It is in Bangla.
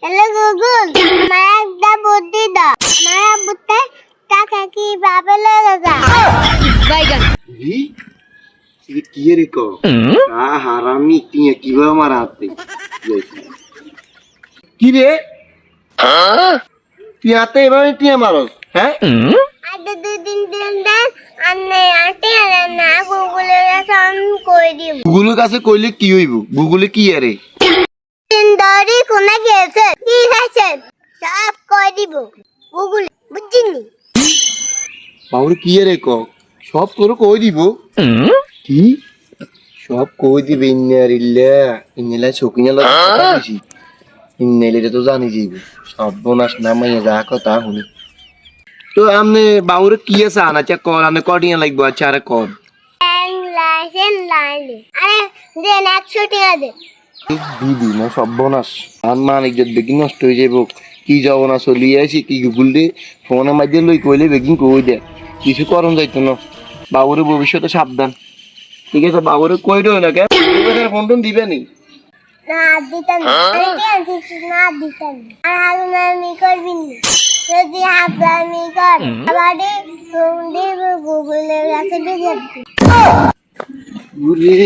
হ্যালো গুগল, আমার একটা বুদ্ধি দাও। আমার আব্বুতে টাকা কিভাবে লেগে যায়? বাইগান ই ये किए रे को आ हरामी तिया किबा माराते কি রে তুই আতে এভাবে টিয়া মারস হ্যাঁ আগে 2 দিন দেন আন্নে আটে না গুগলের কাছে আমি কই দিব। গুগলের কাছে কইলে কি হইব গুগলে কি আরে দিন ধরে কোনে গেছে কি খাইছে সব কই দিব গুগল, বুঝছিনি? বাবুরে কি আরে ক সব তোর কই দিব কি সব কই দিবে ইন্নারিল্লা ইন্নালা চকিনা লাগা বেশি ইন্নাইলে তো জানি যাইব সর্বনাশ না মাইয়া যা কথা শুনি তো আমনে বাবুরে কি আছে আনা চা কর আনে কডিয়া লাগবো আচ্ছা আরে কর লাইসেন লাইলে আরে দেন 100 টাকা দে। দিদি না সর্বনাশ আর মান ইজ্জত বেগিন নষ্ট হয়ে যাইব কি যাব না চলিয়ে আছি কি গুগল দে ফোনের মাধ্যমে লই কইলে বেগিন কই দে কিছু করন যাইতো না বাবুরে ভবিষ্যতে সাবধান ঠিক আছে বাবুরে কই রই না কে ফোন টোন দিবে নি না দিতাম না, না দিতাম না। আর হালুনামি করবি না, যদি হাফলামি কর আবারে ফোন দিব গুগলের কাছে দিয়ে ওরে